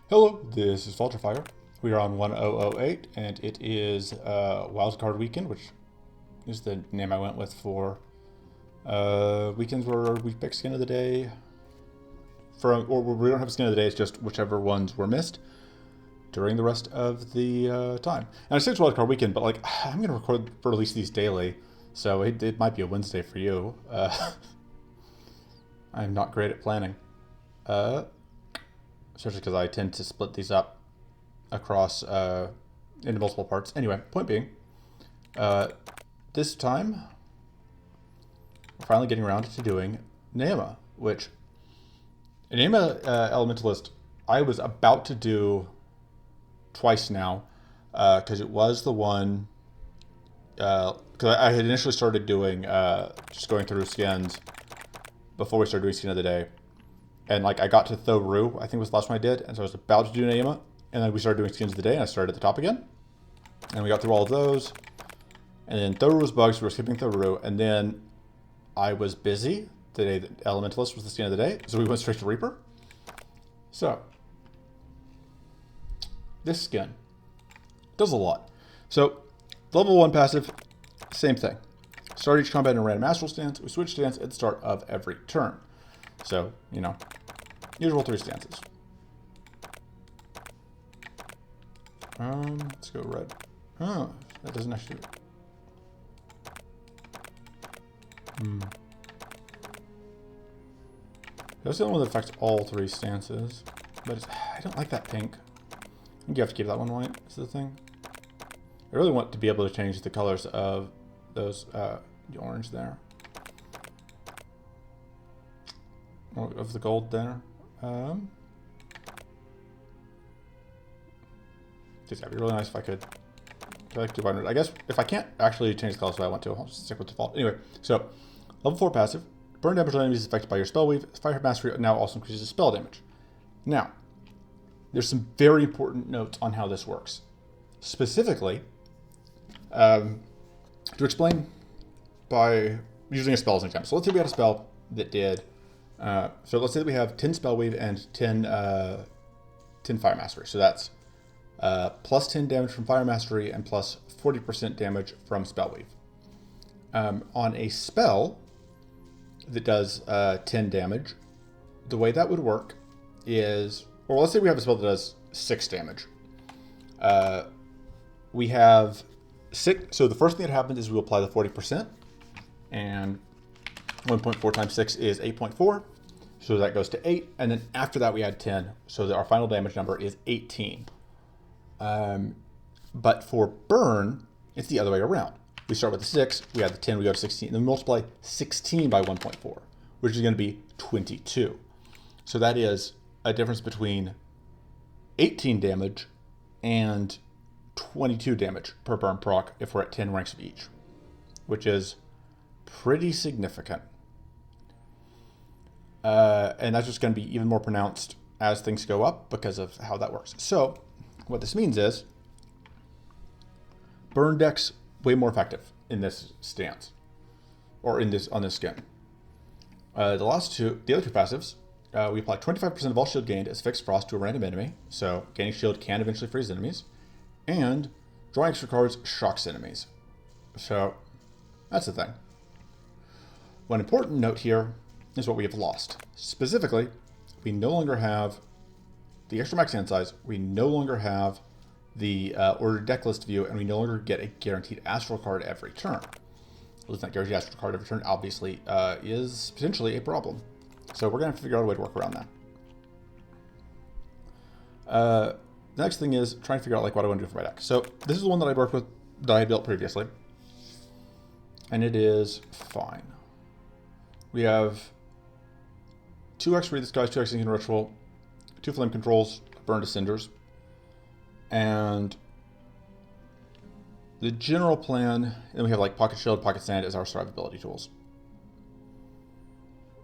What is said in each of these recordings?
Hello, this is Vulturefire. We are on 1008, and it is Wildcard Weekend, which is the name I went with for weekends where we pick skin of the day. Or we don't have skin of the day, it's just whichever ones were missed during the rest of the time. And I say it's Wildcard Weekend, but like I'm going to release these daily, so it might be a Wednesday for you. I'm not great at planning. Especially because I tend to split these up across into multiple parts. Anyway, point being, this time we're finally getting around to doing Nayema, which Nayema Elementalist I was about to do twice now, because it was the one because I had initially started doing just going through skins before we started doing skin of the day. And like I got to Thoru, I think was the last one I did, and so I was about to do Nayema, and then we started doing skins of the day, and I started at the top again. And we got through all of those. And then Thoru was bugged, so we were skipping Thoru, and then I was busy the day that Elementalist was the skin of the day, so we went straight to Reaper. So this skin does a lot. So level 1 passive, same thing. Start each combat in a random astral stance. We switch stance at the start of every turn. So, you know, usual 3 stances. Let's go red. Oh, that doesn't actually... That's the only one that affects all 3 stances. But I don't like that pink. I think you have to keep that one white, is the thing. I really want to be able to change the colors of those, the orange there. Of the gold there. Just gotta be really nice if I could. I guess if I can't actually change the colors if I want to, I'll just stick with default. Anyway, so level 4 passive. Burn damage on enemies affected by your spell weave. Fire mastery now also increases spell damage. Now, there's some very important notes on how this works. Specifically, to explain by using a spell as an example. So let's say we had a spell that did. So let's say that we have 10 spell weave and 10 fire mastery. So that's plus 10 damage from fire mastery and plus 40% damage from spell weave. On a spell that does 10 damage, the way that would work is, or let's say we have a spell that does 6 damage. We have 6. So the first thing that happens is we apply the 40%, and 1.4 times 6 is 8.4. So that goes to 8. And then after that, we add 10. So that our final damage number is 18. But for burn, it's the other way around. We start with the 6, we add the 10, we go to 16. And then we multiply 16 by 1.4, which is going to be 22. So that is a difference between 18 damage and 22 damage per burn proc if we're at 10 ranks of each, which is pretty significant. And that's just going to be even more pronounced as things go up because of how that works. So what this means is burn deck's way more effective in this stance, or on this skin. The other two passives, we apply 25% of all shield gained as fixed frost to a random enemy. So gaining shield can eventually freeze enemies, and drawing extra cards shocks enemies. So that's the thing. One important note here is what we have lost. Specifically, we no longer have the extra max hand size, we no longer have the ordered deck list view, and we no longer get a guaranteed astral card every turn. Losing that guaranteed astral card every turn obviously is potentially a problem. So we're going to have to figure out a way to work around that. The next thing is trying to figure out like what I want to do for my deck. So this is the one that I worked with, that I built previously, and it is fine. We have 2x Read the Skies, 2x Incan Ritual, 2 Flame Controls, Burn to Cinders, and the general plan, and we have like Pocket Shield, Pocket Sand as our survivability tools.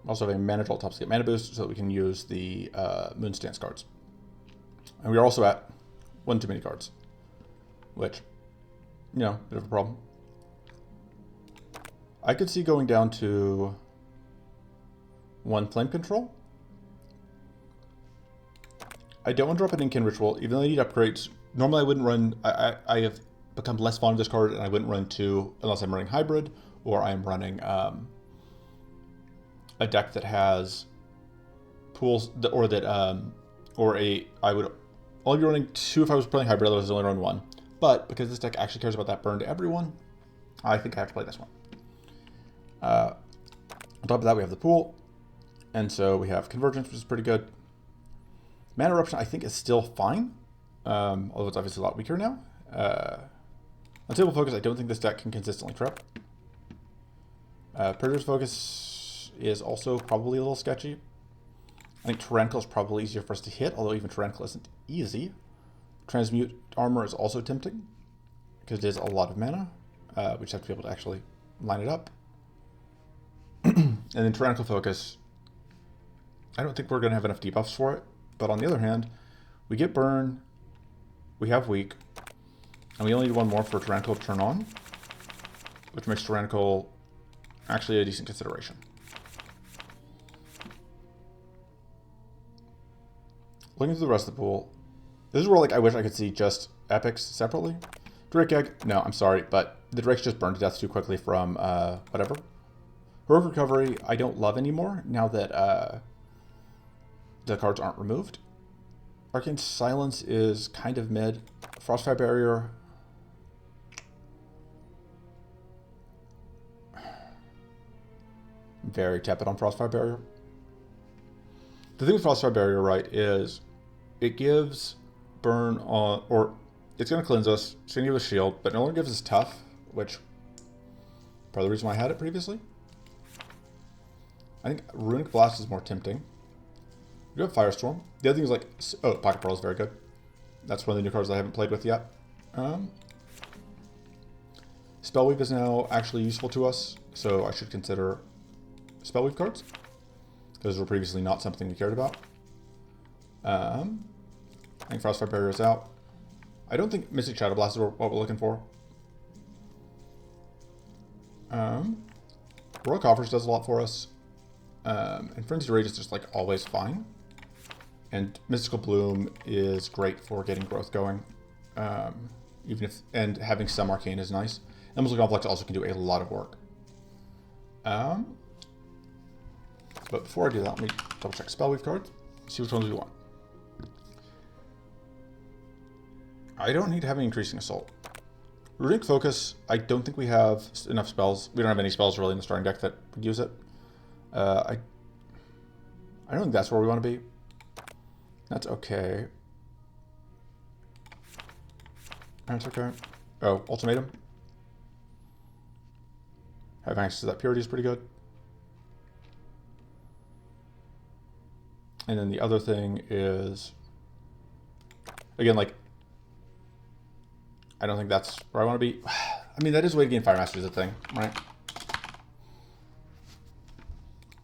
We also have a Mana Jolt top to get mana boost so that we can use the Moon Stance cards. And we are also at 1 too many cards, which, you know, bit of a problem. I could see going down to 1 Flame Control I don't want to drop an Incan Ritual, even though I need upgrades. Normally I wouldn't run, I have become less fond of this card, and I wouldn't run 2 unless I'm running Hybrid, or I'm running a deck that has pools, or that, I would only be running 2 if I was playing Hybrid, otherwise I'd only run 1. But because this deck actually cares about that burn to everyone, I think I have to play this one. On top of that, we have the pool, and so we have Convergence, which is pretty good. Mana Eruption, I think, is still fine, although it's obviously a lot weaker now. Unstable Focus, I don't think this deck can consistently trip. Predator's Focus is also probably a little sketchy. I think Tyrannical is probably easier for us to hit, although even Tyrannical isn't easy. Transmute Armor is also tempting, because it is a lot of mana. We just have to be able to actually line it up. And then Tyrannical Focus, I don't think we're going to have enough debuffs for it. But on the other hand, we get Burn, we have Weak, and we only need 1 more for Tyrannical to turn on, which makes Tyrannical actually a decent consideration. Looking through the rest of the pool, this is where like I wish I could see just epics separately. Drake Egg, no, I'm sorry, but the Drakes just burned to death too quickly from whatever. Heroic Recovery, I don't love anymore now that the cards aren't removed. Arcane Silence is kind of mid. Frostfire Barrier, very tepid on Frostfire Barrier. The thing with Frostfire Barrier, right, is it gives burn on, or it's going to cleanse us, it's going to give us shield, but no longer gives us tough, which part of the reason why I had it previously. I think Runic Blast is more tempting. We do have Firestorm. The other thing is like, oh, Pocket Pearl is very good. That's one of the new cards that I haven't played with yet. Spellweave is now actually useful to us, so I should consider Spellweave cards. Those were previously not something we cared about. I think Frostfire Barrier is out. I don't think Mystic Shadow Blast is what we're looking for. Royal Coffers does a lot for us. And Frenzied Rage is just like always fine. And Mystical Bloom is great for getting growth going. Even if, and having some Arcane is nice. And Mystical Complex also can do a lot of work. But before I do that, let me double check Spellweave cards, see which ones we want. I don't need to have any Increasing Assault. Runic Focus, I don't think we have enough spells. We don't have any spells really in the starting deck that would use it. I don't think that's where we want to be. That's okay. That's okay. Oh, Ultimatum. Having access to that Purity is pretty good. And then the other thing is, again, like, I don't think that's where I want to be. I mean, that is a way to gain Fire Mastery is a thing, right?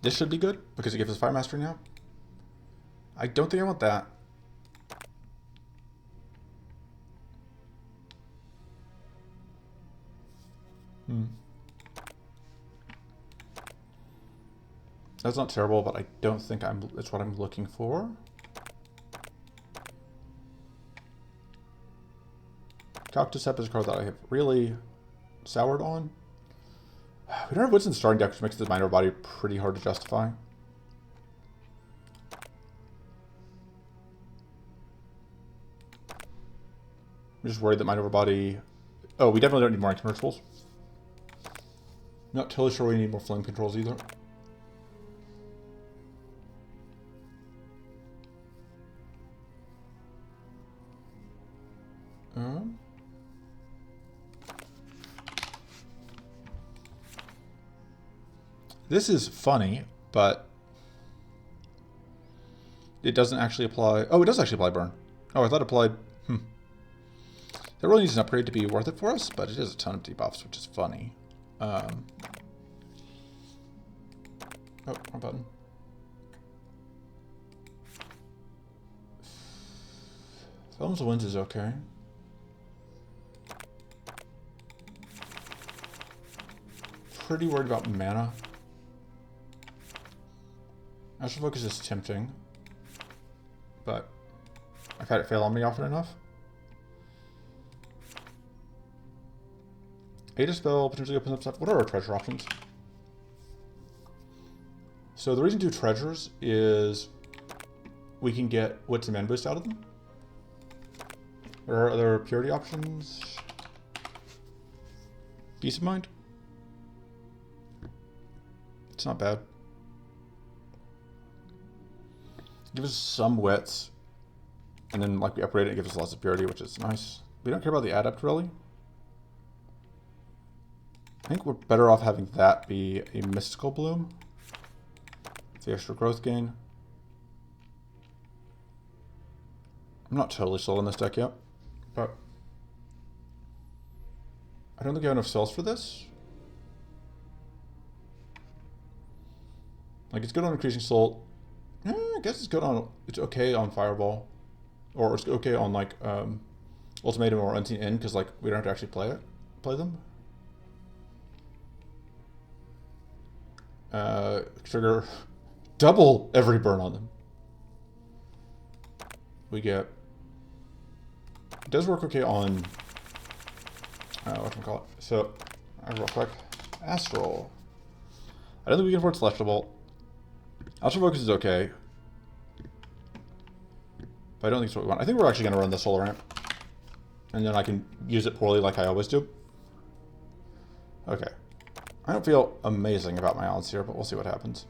This should be good because it gives us Fire Mastery now. I don't think I want that. That's not terrible, but I don't think it's what I'm looking for. Cactusep is a card that I have really soured on. We don't have what's in the starting deck, which makes the Mind Over Body pretty hard to justify. I'm just worried that Mind Over Body... Oh, we definitely don't need more Ancient Rituals. Not totally sure we need more Flame Controls either. This is funny, but it doesn't actually apply. Oh, it does actually apply Burn. Oh, I thought it applied. That really needs an upgrade to be worth it for us, but it is a ton of debuffs, which is funny. Oh, wrong button. Films of Winds is okay. Pretty worried about mana. Astral Focus is tempting, but I've had it fail on me often enough. A Dispel potentially opens up stuff. What are our treasure options? So the reason to do treasures is we can get wits and mana boost out of them. What are other purity options? Peace of mind. It's not bad. Gives us some wits, and then like we upgrade it, it gives us lots of purity, which is nice. We don't care about the adept really. I think we're better off having that be a mystical bloom. The extra growth gain. I'm not totally sold on this deck yet, but I don't think I have enough cells for this. Like, it's good on increasing soul. I guess it's good on, it's okay on Fireball, or it's okay on like Ultimatum or Unseen End, because like we don't have to actually play them. Trigger double every burn on them. We get, it does work okay on whatchamacallit. So real quick, Astral. I don't think we can afford Celestial Bolt. Astral Focus is okay, but I don't think it's what we want. I think we're actually going to run the Solar Amp, and then I can use it poorly like I always do. Okay. I don't feel amazing about my odds here, but we'll see what happens.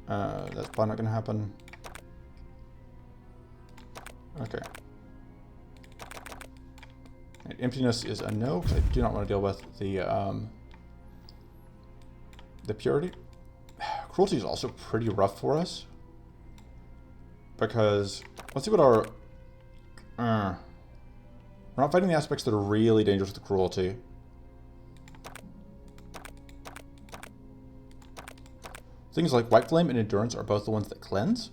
That's probably not going to happen. Okay. And emptiness is a no, because I do not want to deal with the purity. Cruelty is also pretty rough for us, because let's see what our we're not fighting the aspects that are really dangerous with the cruelty. Things like White Flame and Endurance are both the ones that cleanse,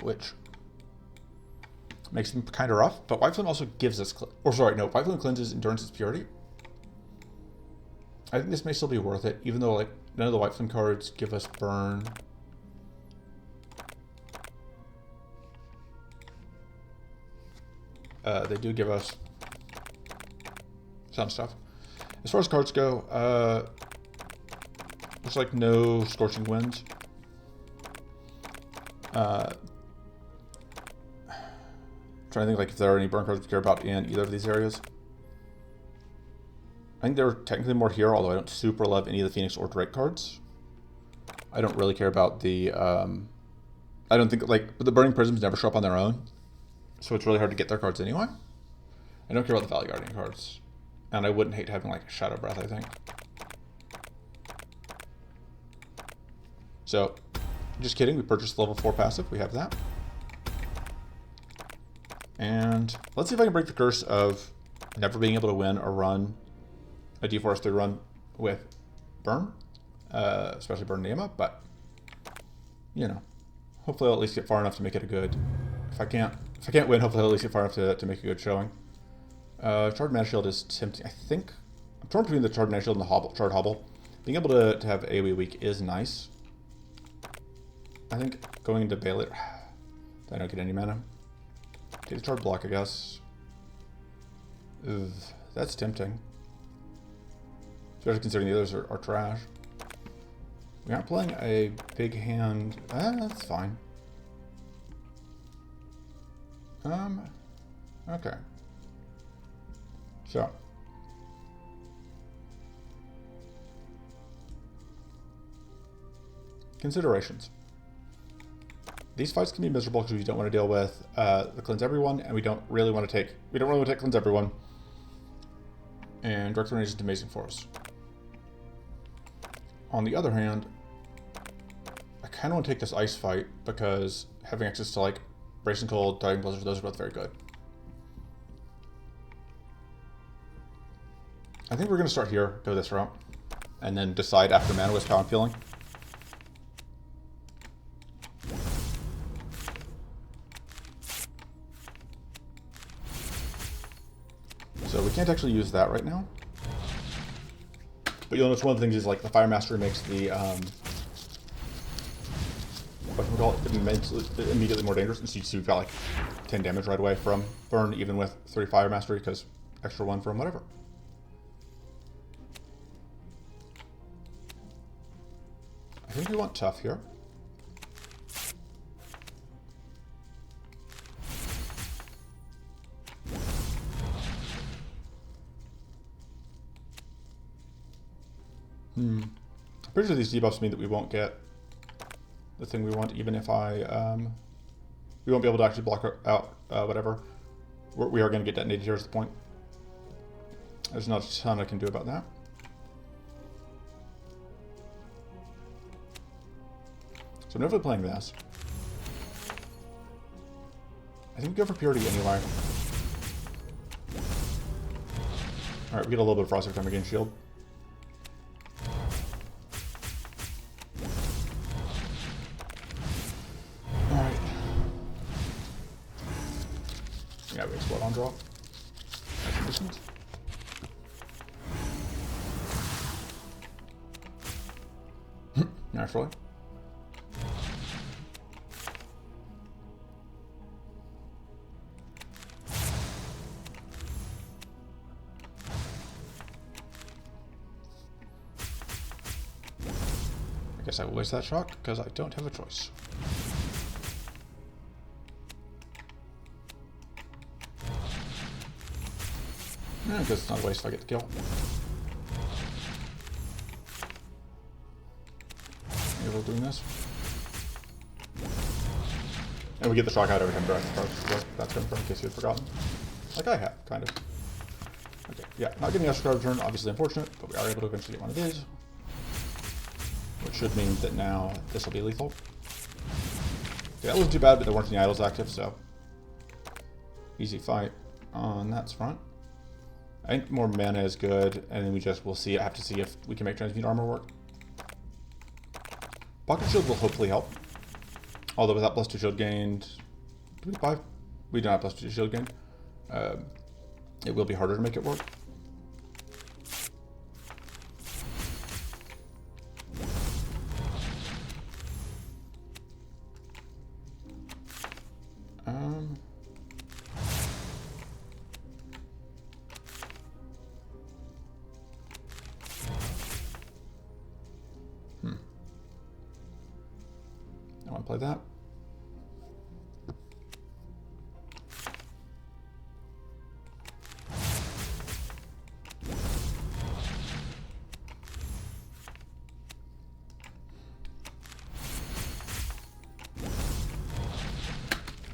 which makes them kind of rough. But White Flame also gives us, White Flame cleanses, Endurance is purity. I think this may still be worth it, even though like none of the White Flame cards give us burn. They do give us some stuff. As far as cards go, looks like no Scorching Winds. Trying to think like if there are any burn cards we care about in either of these areas. I think there are technically more here, although I don't super love any of the Phoenix or Drake cards. I don't really care about the, I don't think, like, the Burning Prisms never show up on their own, so it's really hard to get their cards anyway. I don't care about the Valley Guardian cards, and I wouldn't hate having, like, Shadow Breath, I think. So, just kidding, we purchased level 4 passive, we have that. And let's see if I can break the curse of never being able to win a run, a Deforested run with Burn, especially Burn Nayema, but, you know, hopefully I'll at least get far enough to make it a good, if I can't win, hopefully I'll at least get far enough to make a good showing. Charred Mana Shield is tempting, I think. I'm torn between the Charred Mana Shield and the Charred Hobble. Being able to have AoE weak is nice. I think going into Bailey, I don't get any mana. Take the Charred Block, I guess. Ugh, that's tempting. Especially considering the others are trash. We aren't playing a big hand. That's fine. Okay. So. Considerations. These fights can be miserable because we don't want to deal with the Cleanse Everyone, and we don't really want to take Cleanse Everyone. And Direct Range is amazing for us. On the other hand, I kind of want to take this ice fight because having access to like Bracing Cold, Dying Blizzard, those are both very good. I think we're going to start here, go this route, and then decide after Mana Wisp how I'm feeling. So we can't actually use that right now. But you'll notice one of the things is like the Fire Mastery makes the what can we call it, immediately more dangerous. And so you see we've got like 10 damage right away from burn, even with 3 fire mastery, because extra 1 from whatever. I think we want tough here. I'm pretty sure these debuffs mean that we won't get the thing we want, even if we won't be able to actually block out whatever. We are going to get detonated here is the point. There's not a ton I can do about that. So I'm definitely playing this. I think we go for purity anyway. Alright, we get a little bit of frost every time we gain shield. Alright. Yeah, we explode on draw. That's decent. Naturally. I guess I will waste that shock because I don't have a choice. I guess it's not a waste if I get the kill. Able doing this. And we get the shock out every time direct approach. That's good in case you had forgotten. Like I have, kind of. Okay, yeah, not getting extra card return, obviously unfortunate, but we are able to eventually get one of these. Which should mean that now this will be lethal. Okay, that wasn't too bad, but there weren't any idols active, so easy fight on that front. I think more mana is good, and then we just will see. Have to see if we can make transmute armor work. Pocket shield will hopefully help. Although without +2 shield gained, do we 5? We don't have +2 shield gained. It will be harder to make it work. I want to play that.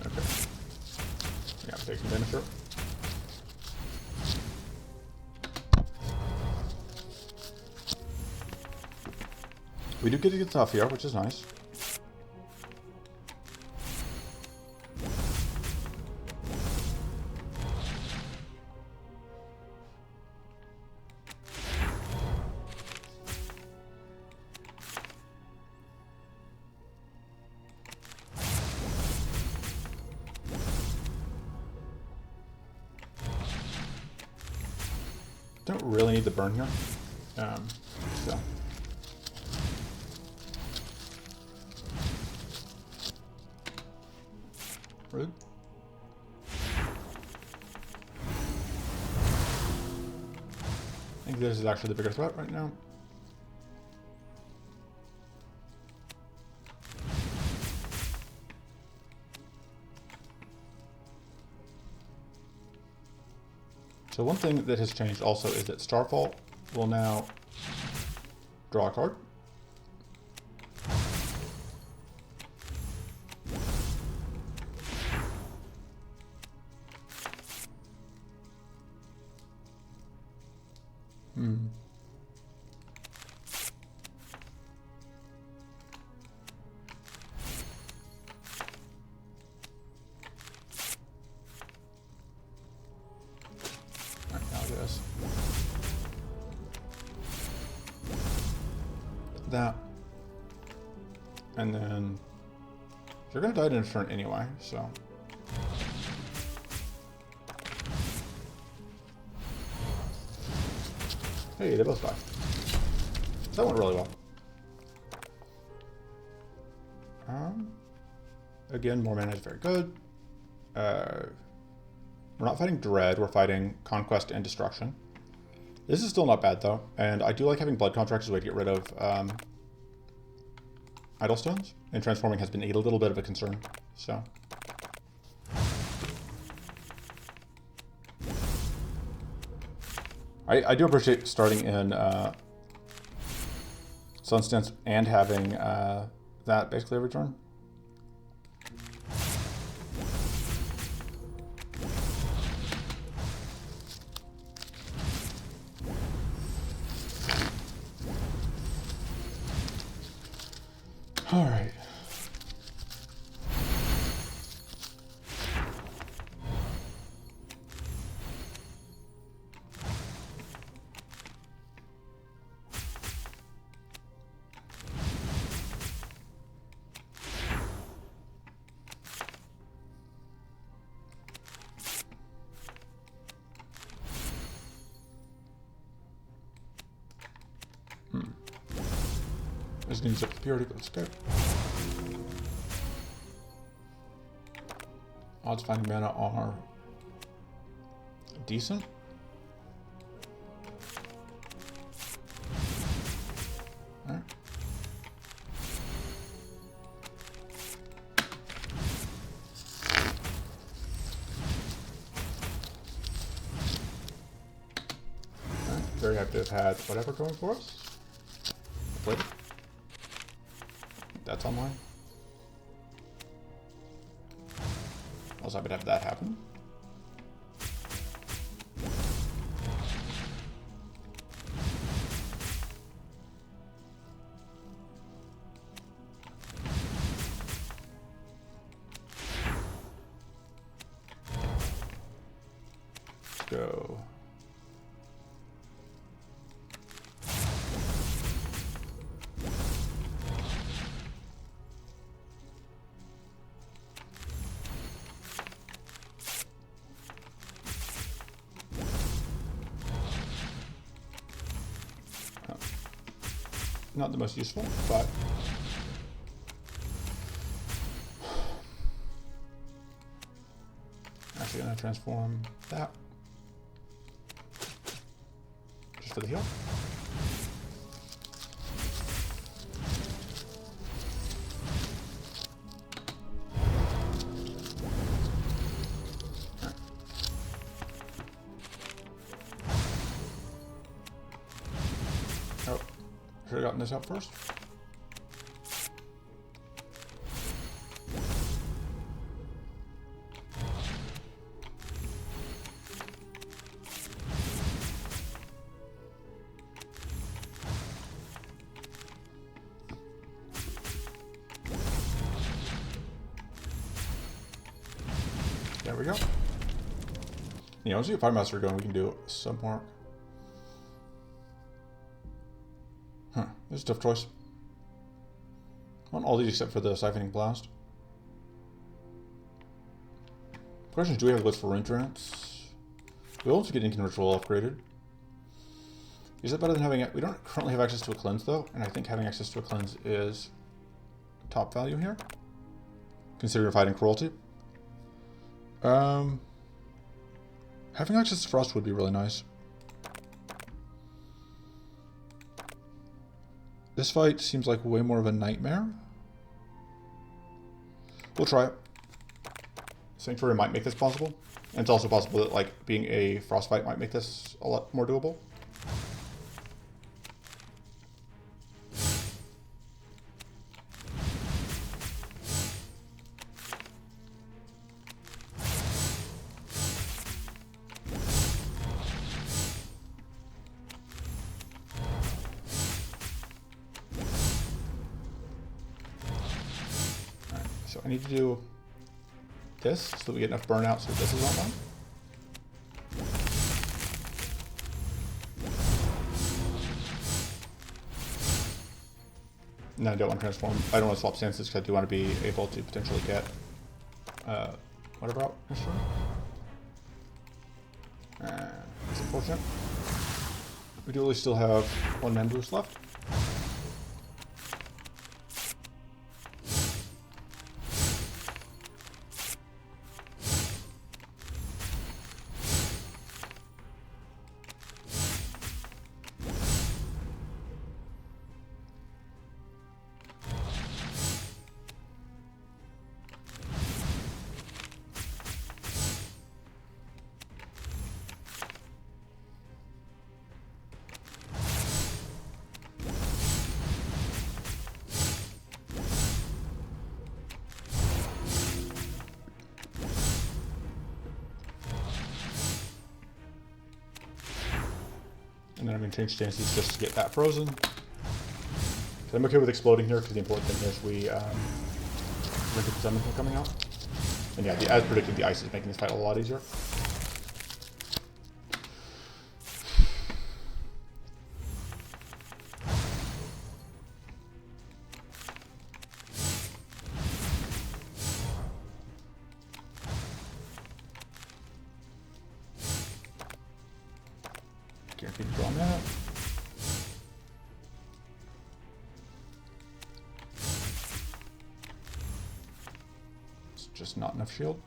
Okay. Yeah, take some damage here. We do get to get tough here, which is nice. Don't really need the burn here. So. Rude. I think this is actually the bigger threat right now. So one thing that has changed also is that Starfall will now draw a card. That, and then you're gonna die in a turn anyway, so hey, they both die. That went really well. Again, more mana is very good. We're not fighting Dread, we're fighting Conquest and Destruction. This is still not bad though, and I do like having Blood Contracts as a way to get rid of Idle Stones, and transforming has been a little bit of a concern, so. I do appreciate starting in Sunstance and having that basically every turn. All right. This needs up the purity, but let's go. Odds finding mana are decent. Alright. Very happy to have had whatever going for us. Played it. That's online. I was happy to have that happen. Let's go. Not the most useful, but actually gonna transform that just for the heal. Should have gotten this out first. There we go. Yeah, once we get Fire Master going, we can do some more. Huh, this is a tough choice. I want all these except for the Siphoning Blast. The question is, do we have a list for Entrance? We'll also get Incan Ritual upgraded. Is that better than having it? We don't currently have access to a Cleanse though, and I think having access to a Cleanse is top value here, considering fighting Cruelty. Having access to Frost would be really nice. This fight seems like way more of a nightmare. We'll try it. Sanctuary might make this possible. And it's also possible that like being a frost fight might make this a lot more doable. So I need to do this so that we get enough burnout so this is online. No, I don't want to transform. I don't want to swap stances because I do want to be able to potentially get whatever out this turn. It's unfortunate. We do at least still have one mana boost left. And then I'm going to change stances just to get that frozen. I'm okay with exploding here because the important thing is we get the summon coming out. And yeah, as predicted, the ice is making this fight a lot easier. Guaranteed to draw on that. It's just not enough shield.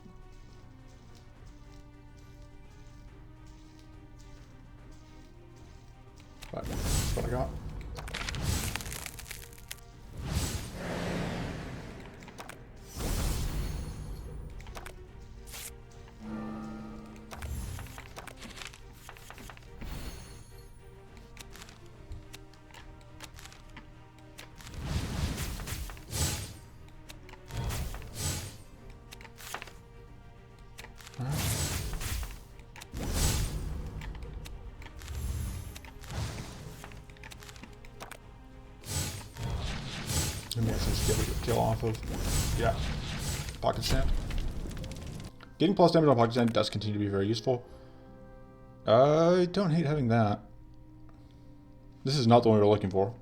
But that's what I got. Maybe I should just get a kill off of, yeah, pocket sand. Getting plus damage on pocket sand does continue to be very useful. I don't hate having that. This is not the one we were looking for.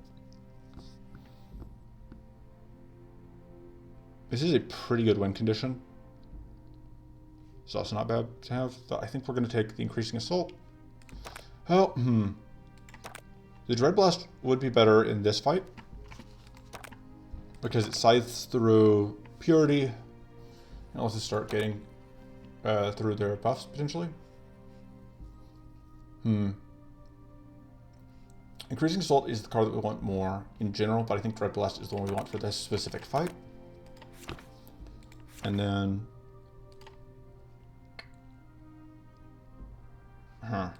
This is a pretty good win condition. It's also not bad to have, but I think we're going to take the increasing assault. Oh, the Dread Blast would be better in this fight, because it scythes through Purity, and also start getting through their buffs, potentially. Increasing Assault is the card that we want more in general, but I think Dread Blast is the one we want for this specific fight. And then... I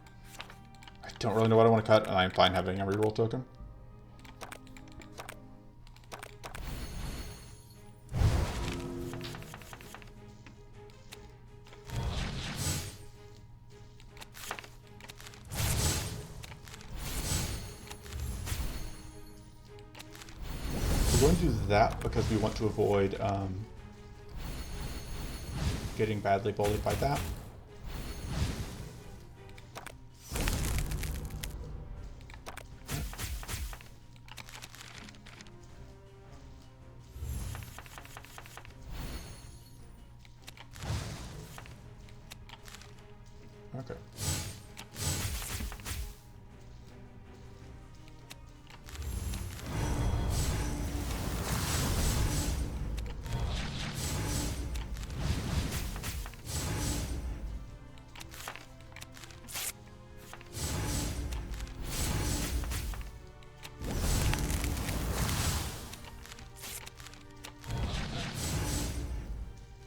don't really know what I want to cut, and I'm fine having a reroll token. We're going to do that because we want to avoid getting badly bullied by that. Okay.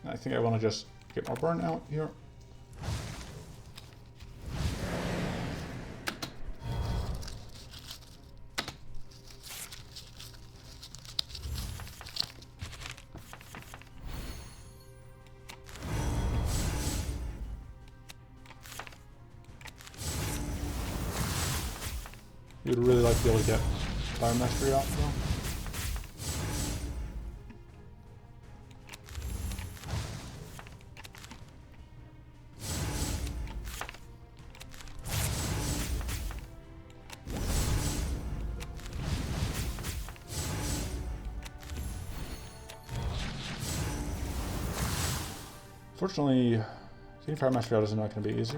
I think I want to just get more burn out here. You'd really like to be able to get Fire Mastery out though. Fortunately, getting Fire Mastery out is not going to be easy.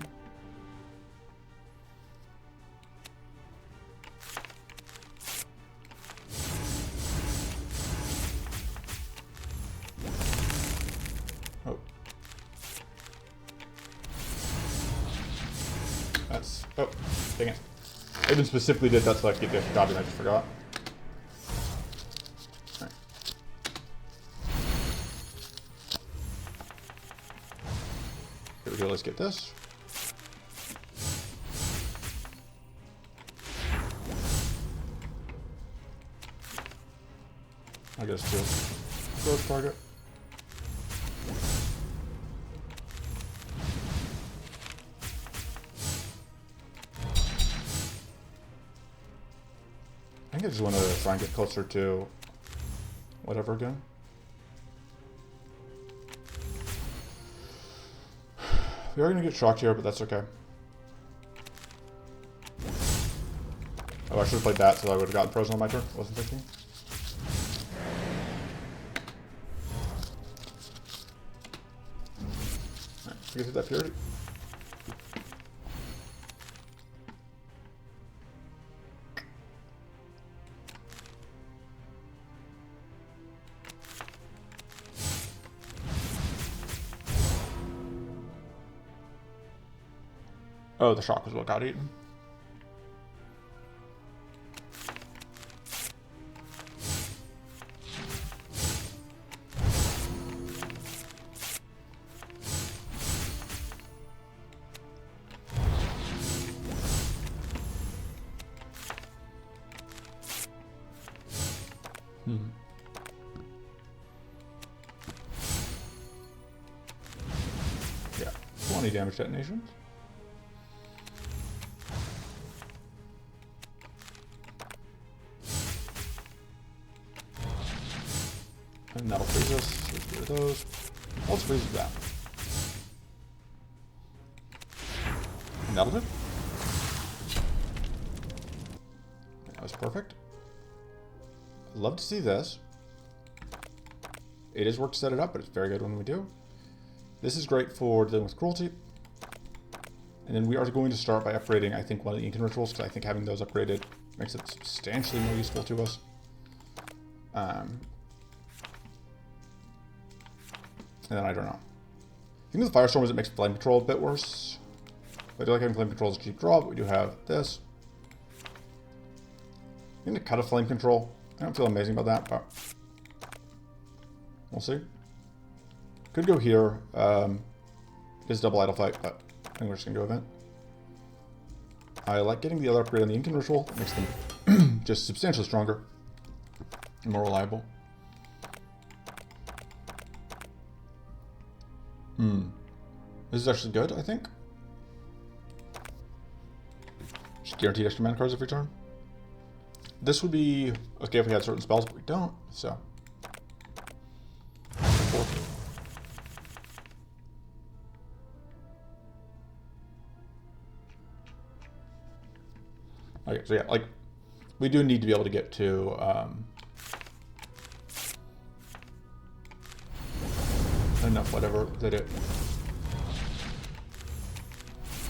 Oh. That's... oh, dang it. I even specifically did that so I could get the Goblin, I just forgot. Here we go, let's get this. I guess to growth target. think I just want to try and get closer to whatever again. We are going to get shocked here, but that's okay. Oh, I should have played that so I would have gotten frozen on my turn. Wasn't thinking. Alright, we get that purity. Oh, the shock was what got eaten. Yeah, 20 damage detonations. And that'll freeze us. Let's get rid of those. Let's freeze that. And that'll do. That was perfect. I'd love to see this. It is work to set it up, but it's very good when we do. This is great for dealing with cruelty. And then we are going to start by upgrading, I think, one of the Incan rituals, because I think having those upgraded makes it substantially more useful to us. And then I don't know. I think the Firestorm is it makes flame control a bit worse. I do like having flame control as a cheap draw, but we do have this. I'm going to cut a flame control. I don't feel amazing about that, but we'll see. Could go here. It is double idle fight, but I think we're just going to go event. I like getting the other upgrade on the Incan ritual. It makes them just substantially stronger and more reliable. This is actually good, I think. Just guaranteed extra mana cards every turn. This would be okay if we had certain spells, but we don't, so. Okay, so yeah, like, we do need to be able to get to, enough whatever that it,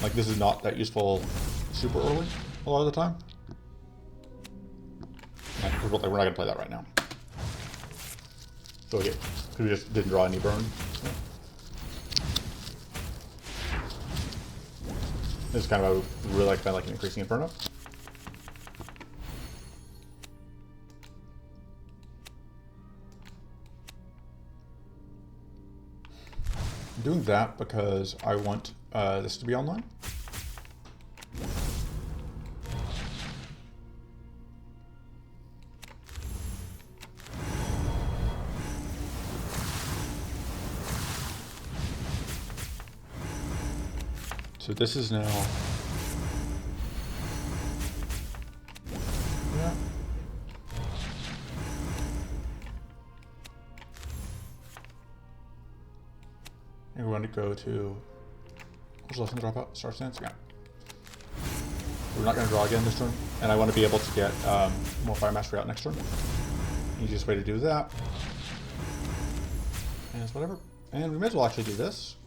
like, this is not that useful super early a lot of the time. We're not going to play that right now. So okay, because we just didn't draw any burn. Yeah. This is kind of a really like an increasing Inferno. I'm doing that because I want this to be online. So this is now, yeah. And we're going to go to, what's left in the dropout? Star Stance? Yeah. We're not going to draw again this turn, and I want to be able to get more Fire Mastery out next turn. Easiest way to do that is whatever. And we may as well actually do this.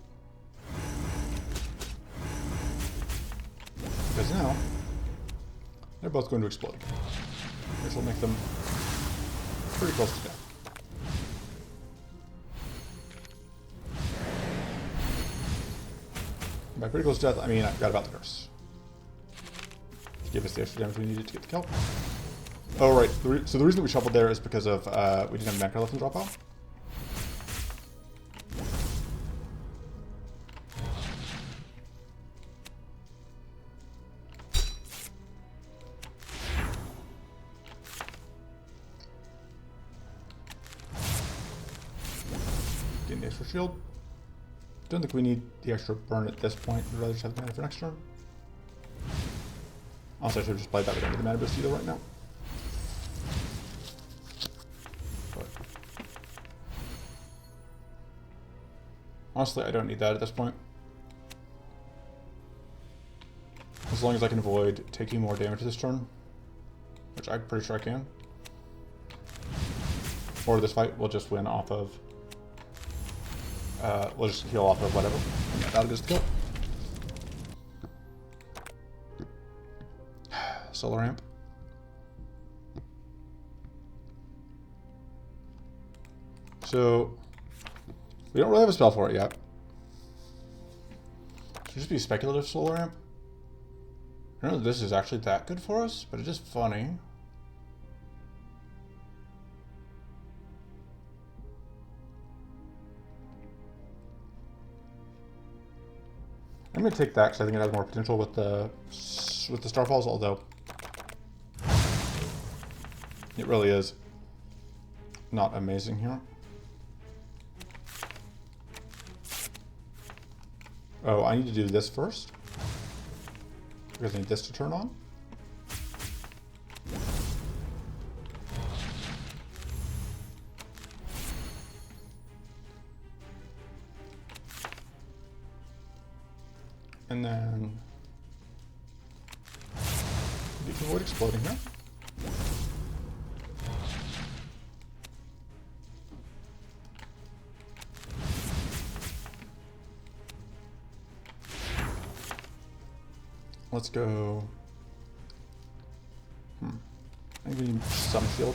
Because now, they're both going to explode again. This will make them pretty close to death. And by pretty close to death, I mean I forgot about the curse. Give us the extra damage we needed to get the kill. Oh, right. So the reason that we shuffled there is because of we didn't have mana card left in the drop pile. Getting the extra shield. Don't think we need the extra burn at this point. We'd rather just have the mana for next turn. Also, I should have just played that. We don't need the mana boost either right now. Honestly, I don't need that at this point. As long as I can avoid taking more damage this turn, which I'm pretty sure I can. Or this fight will just win off of... we'll just heal off of whatever. And yeah, that'll get us the kill. Solar Amp. So, we don't really have a spell for it yet. Should just be speculative Solar Amp. I don't know if this is actually that good for us, but it is funny. I'm going to take that because I think it has more potential with the Starfalls, although it really is not amazing here. Oh, I need to do this first. Because I need this to turn on. And then you can avoid exploding here. Let's go. I think we need some shield.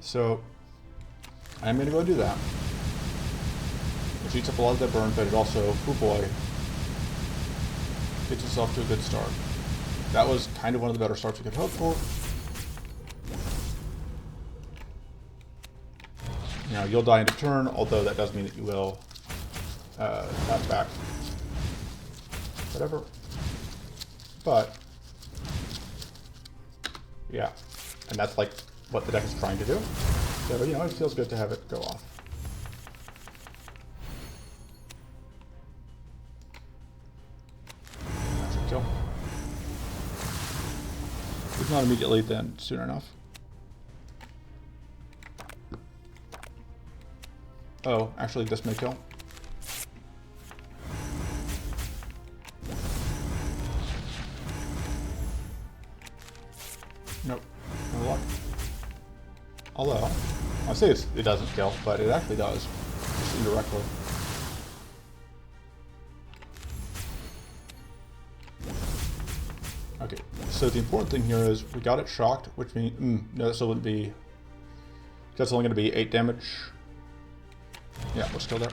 So I'm gonna go do that. Which eats up a lot of that burn, but it also, oh boy, gets us off to a good start. That was kind of one of the better starts we could hope for. Now you'll die in a turn, although that does mean that you will bounce back. Whatever. But yeah, and that's like what the deck is trying to do. So, you know, it feels good to have it go off. That's a kill. If not immediately, then soon enough. Oh, actually, this may kill. Nope, no luck. Although, I say it doesn't kill, but it actually does, just indirectly. Okay, so the important thing here is we got it shocked, which means, no, this wouldn't be, that's only going to be 8 damage. Yeah, we're still there.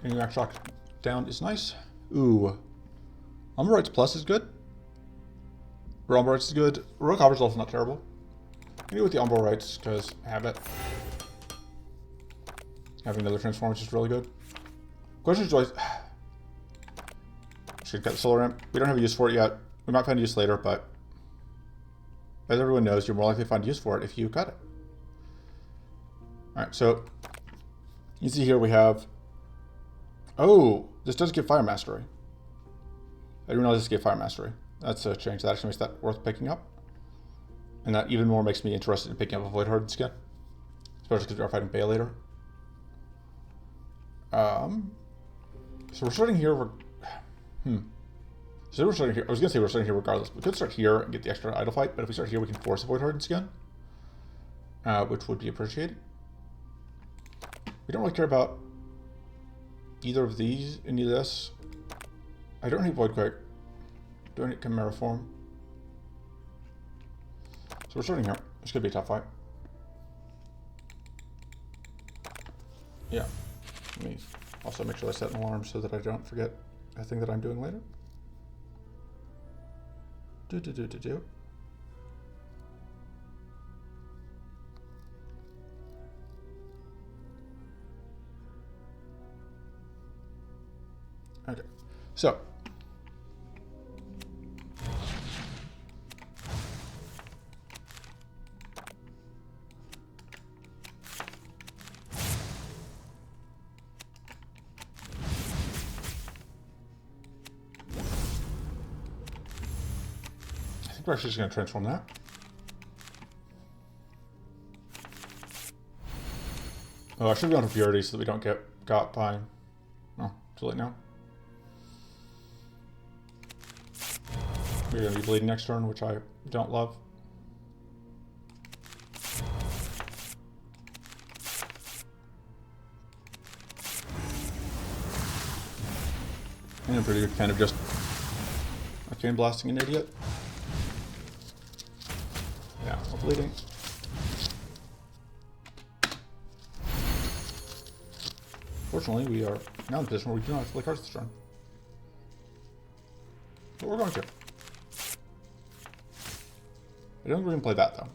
Getting that shock down is nice. Ooh. Umber Rights Plus is good. Umber Rights is good. Royal Copper is also not terrible. Maybe with the Umber Rights, because habit. Having another transform is just really good. Question is, do I... Should cut the Solar Amp. We don't have a use for it yet. We might find a use later, but as everyone knows, you're more likely to find use for it if you cut it. Alright, so you see here we have... Oh, this does give Fire Mastery. I didn't realize this gave Fire Mastery. That's a change. That actually makes that worth picking up. And that even more makes me interested in picking up a Void Hardened skin. Especially because we are fighting Bay later. So we're starting here. So we're starting here. I was going to say we're starting here regardless. We could start here and get the extra idle fight, but if we start here, we can force a Void Hardened skin. Which would be appreciated. We don't really care about either of these, any of this. I don't need Void Quake. Do I need Chimera Form? So we're starting here. This could be a tough fight. Yeah. Let me also make sure I set an alarm so that I don't forget a thing that I'm doing later. Do. Okay. So. I think we're actually just going to transform that. Oh, I should have gone for Purity so that we don't get got by... Oh, too late now. We're going to be bleeding next turn, which I don't love. And I'm pretty kind of just arcane blasting an idiot. Yeah, we're bleeding. Fortunately, we are now in a position where we do not have to play cards this turn. But we're going to. I don't think we're going to play that, though.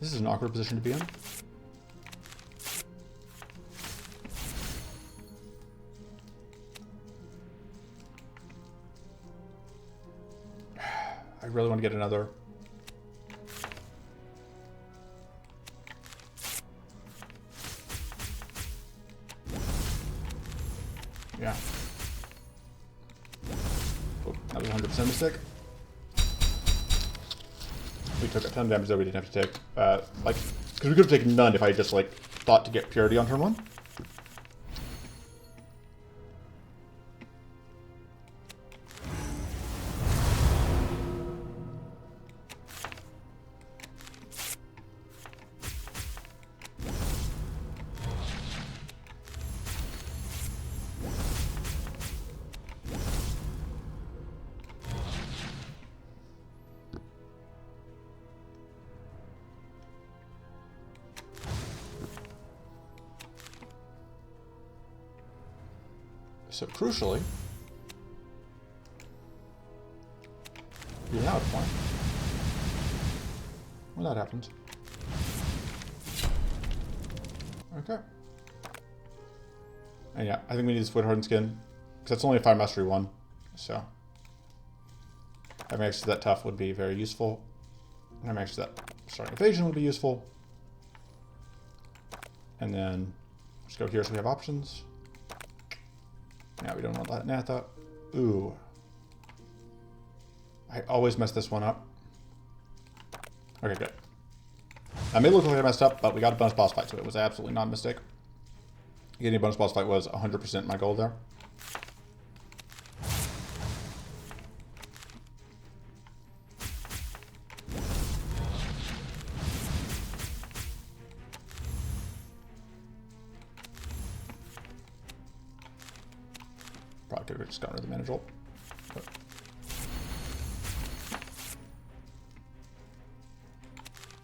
This is an awkward position to be in. I really want to get another. Yeah. Oh, that was 100% mistake. We took a ton of damage that we didn't have to take. Like, because we could have taken none if I just, like, thought to get Purity on turn 1. So crucially, you're now at a point when that happens. Okay. And yeah, I think we need this Foot Hardened Skin, because that's only a 5 mastery 1, so having access to that tough would be very useful. And having access to that starting evasion would be useful. And then just go here so we have options. Now we don't want that Natha. Ooh. I always mess this one up. Okay, good. I may look like I messed up, but we got a bonus boss fight, so it was absolutely not a mistake. Getting a bonus boss fight was 100% my goal there. Probably could have just gotten rid of the mana jolt. But.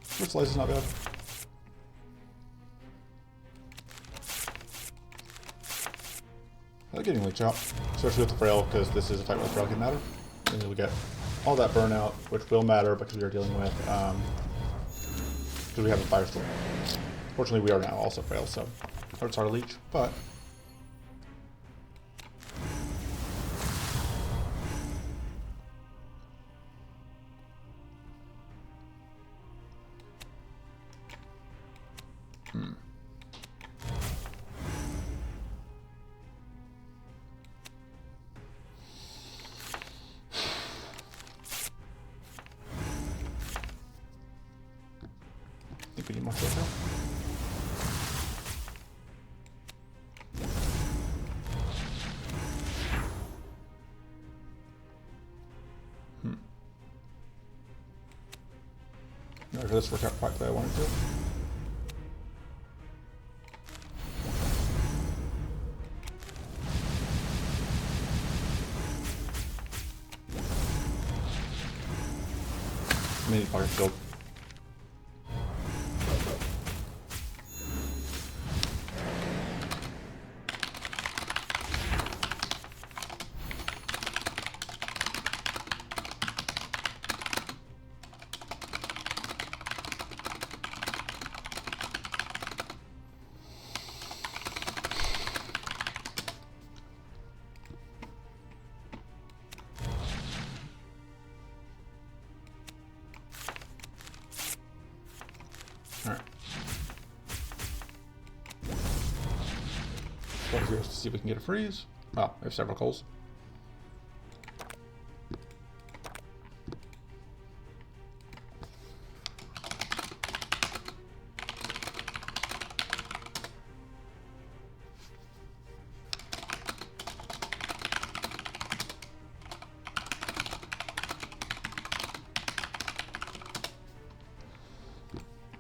Switch slice is not bad. I like getting leech out, especially with the frail, because this is a fight where the frail can matter. And then we get all that burnout, which will matter because we are dealing with, because we have a firestorm. Fortunately, we are now also frail, so it hurts our leech, but. I think we need more filter. Never this worked out quite the way I wanted to. Maybe fire shield. Close here to see if we can get a freeze. Well, we have several coals.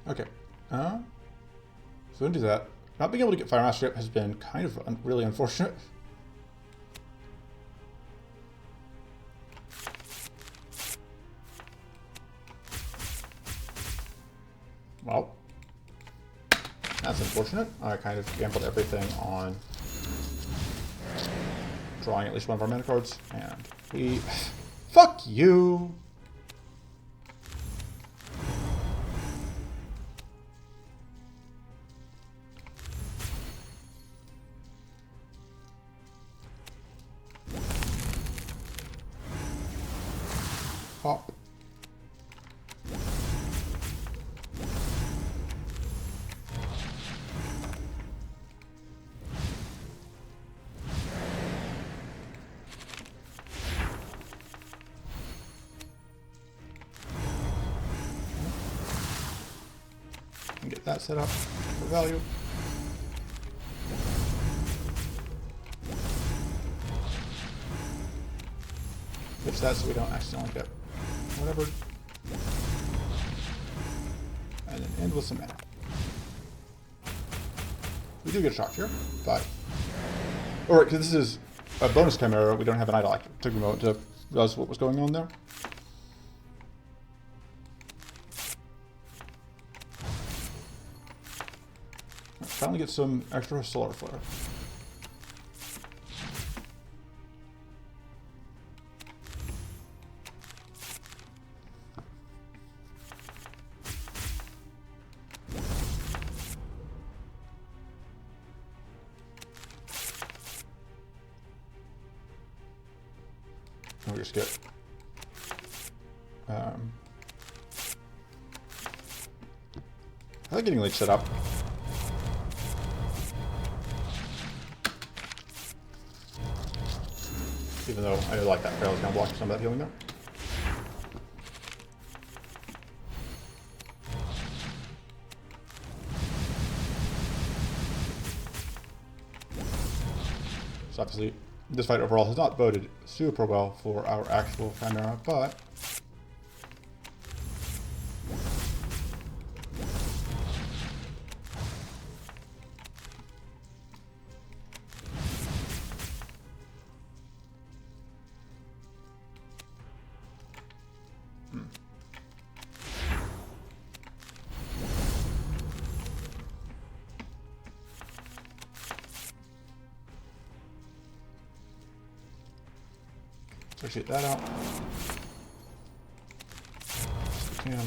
Okay, so we can do that. Not being able to get Fire Mastery up has been kind of really unfortunate. Well, that's unfortunate. I kind of gambled everything on drawing at least one of our mana cards, and we... Fuck you! Pop. And get that set up for value. Fix that so we don't accidentally get whatever. And then end with some mana. We do get a shock here, but... Alright, because this is a bonus chimera, we don't have an idol active. It took me a moment to realize what was going on there. Finally get some extra solar flare. And we just get I like getting Leech set up. Even though I like that Fairly's gonna block some of that healing there. So obviously, this fight overall has not boded super well for our actual Chimera, but so shoot that out. If we can.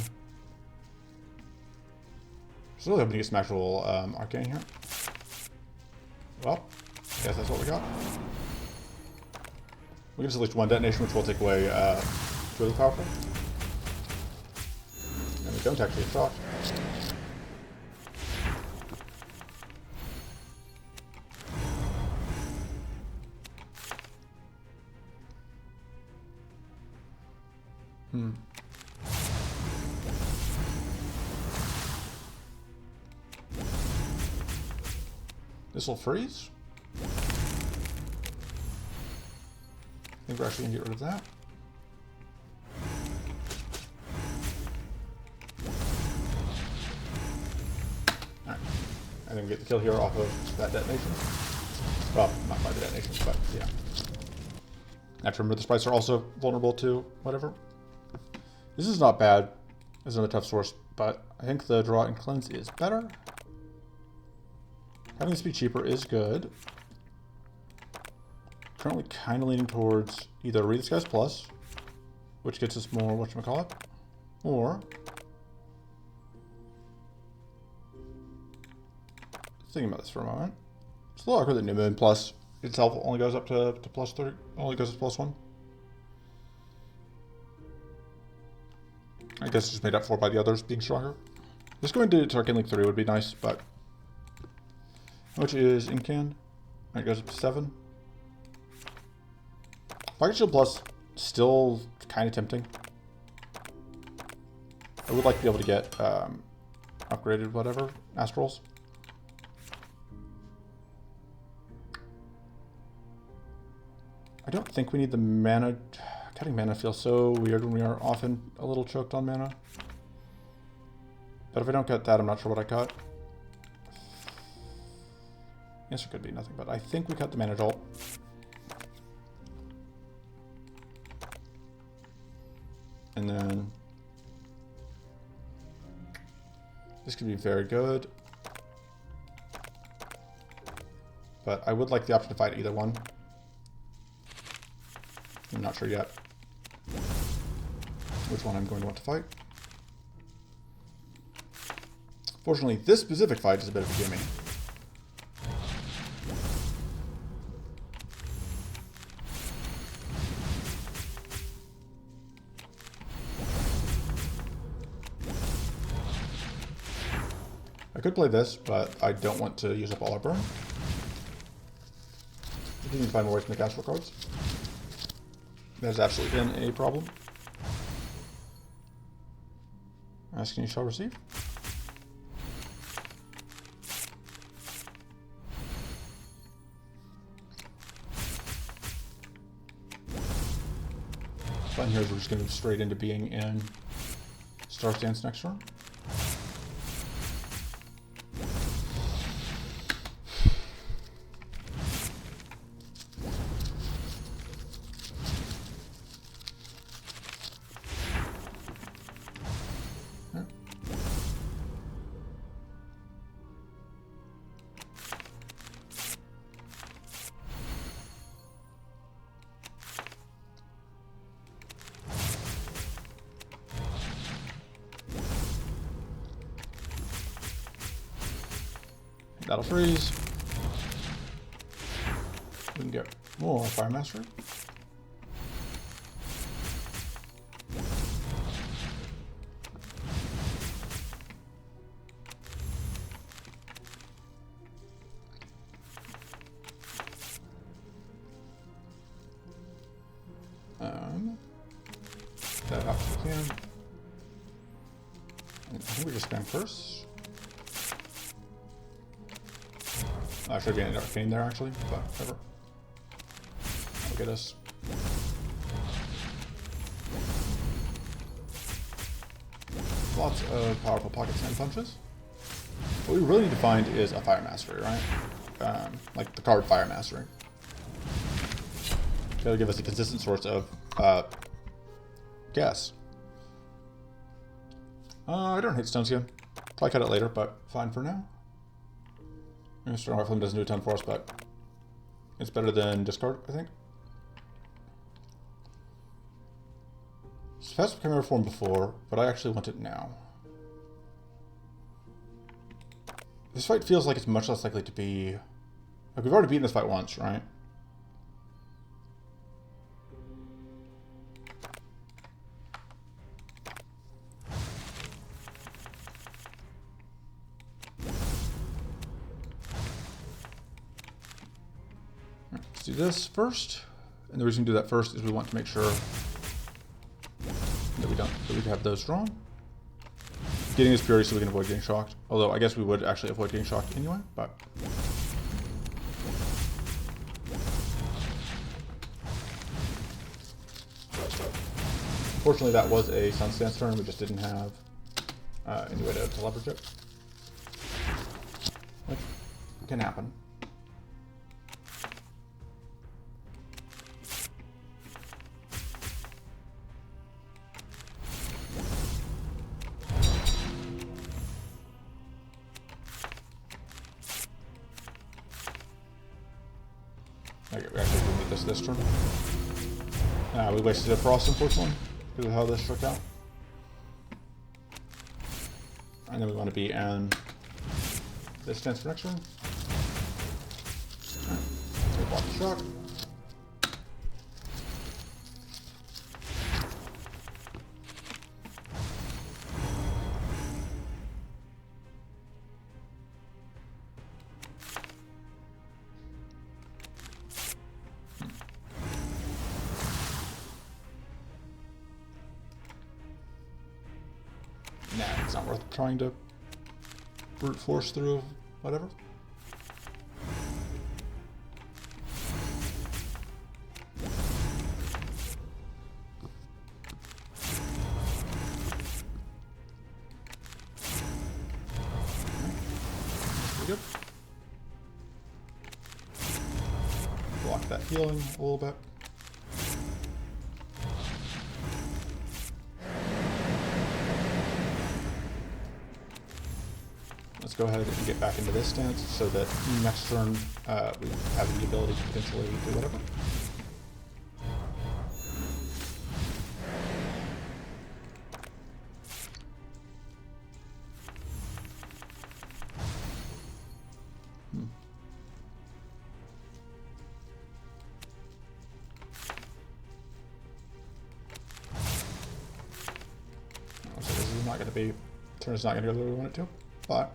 Just really hoping to get some actual arcane here. Well, I guess that's what we got. We get at least one detonation, which will take away two of the powerful. And we don't actually get shocked. This will freeze. I think we're actually gonna get rid of that. Alright. And then we get the kill here off of that detonation. Well, not by the detonations, but yeah. I have to remember the sprites are also vulnerable to whatever. This is not bad as another tough source, but I think the draw and cleanse is better. Having this be cheaper is good. Currently kind of leaning towards either Read the Skies Plus, which gets us more whatchamacallit, or thinking about this for a moment. It's a little awkward that New Moon Plus itself only goes up to plus 30, only goes to +1. I guess it's just made up for by the others being stronger. Just going to Arcane Link 3 would be nice, but how much is Incan? It goes up to 7. Pocket Shield Plus, still kind of tempting. I would like to be able to get upgraded whatever, Astrals. I don't think we need the mana. Cutting mana feels so weird when we are often a little choked on mana. But if I don't get that, I'm not sure what I cut. Yes, it could be nothing, but I think we cut the mana jolt. And then this could be very good. But I would like the option to fight either one. I'm not sure yet which one I'm going to want to fight. Fortunately, this specific fight is a bit of a gimme. I could play this, but I don't want to use up all our burn. We need to find more ways to make astral cards. That has absolutely been a problem. Asking you shall receive. Fun here is we're just going to go straight into being in Star Stance next turn. That'll freeze. We can get more Fire Mastery. That up if we can. I think we just spam first. I should be an arcane there actually, but whatever. That'll get us. Lots of powerful pocket sand punches. What we really need to find is a Fire Mastery, right? Like the card Fire Mastery. That'll give us a consistent source of gas. I don't hate Stone Skin. Probably cut it later, but fine for now. Strong Heart Flame doesn't do a ton for us, but it's better than discard, I think. This has become a form before, but I actually want it now. This fight feels like it's much less likely to be... Like, we've already beaten this fight once, right? Let's do this first. And the reason we do that first is we want to make sure that we have those drawn. Getting this purity so we can avoid getting shocked. Although I guess we would actually avoid getting shocked anyway, but... Fortunately that was a Sun Stance turn, we just didn't have any way to leverage it. Which can happen. Okay, we actually do need this turn. We wasted a Frost, unfortunately, because of how this shook out. And then we want to be in this stance for next turn. Alright, so block the shock. It's not worth trying to brute force through whatever. Good. Block that healing a little bit. Let's go ahead and get back into this stance so that next turn we have the ability to potentially do whatever. So this is not going to be, turn is not going to go the way we want it to, but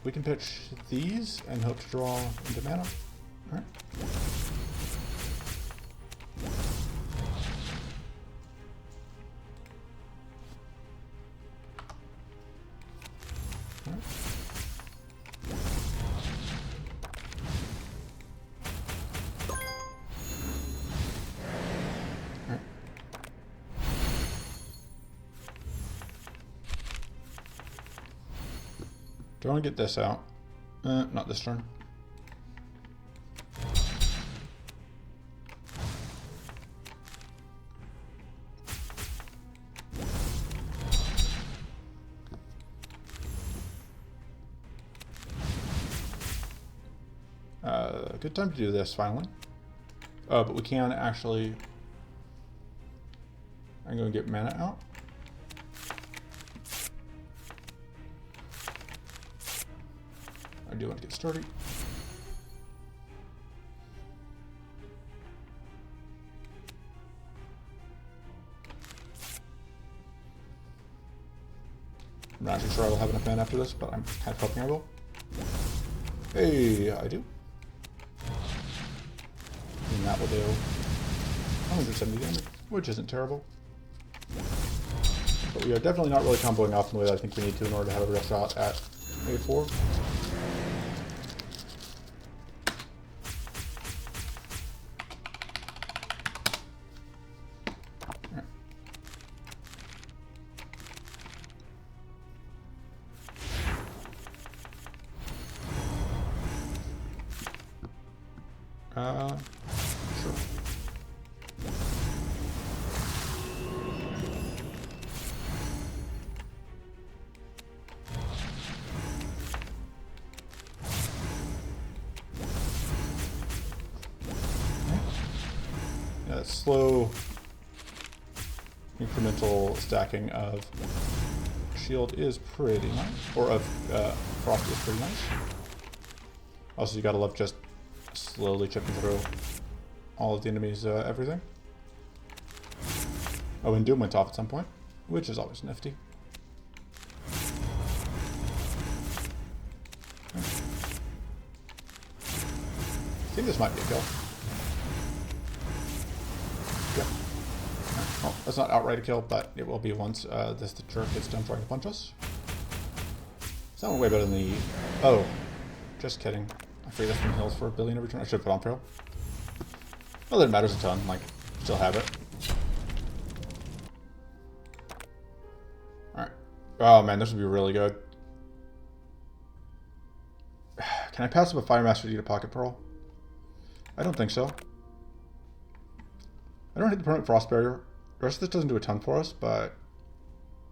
we can pitch these and hope to draw into mana. All right. Do I want to get this out? Not this turn. Good time to do this finally. Oh, but we can actually. I'm going to get mana out. I do want to get sturdy. I'm not actually sure I will have enough mana after this, but I'm kind of hoping I will. Hey, I do. And that will do 170 damage, which isn't terrible. But we are definitely not really comboing off in the way that I think we need to in order to have a real shot at A4. Sure. Yeah, that slow incremental stacking of shield is pretty nice, or of frost is pretty nice. Also, you gotta love just slowly chipping through all of the enemies' everything. Oh, and Doom went off at some point, which is always nifty. I think this might be a kill. Yep. Well, that's not outright a kill, but it will be once this jerk gets done trying to punch us. Sounded way better than the... Oh, just kidding. I free this from heals for 1 billion every turn. I should put on throw. Not that it matters a ton, like, still have it. Alright. Oh man, this would be really good. Can I pass up a Fire Master to get a Pocket Pearl? I don't think so. I don't hit the permanent Frost Barrier. The rest of this doesn't do a ton for us, but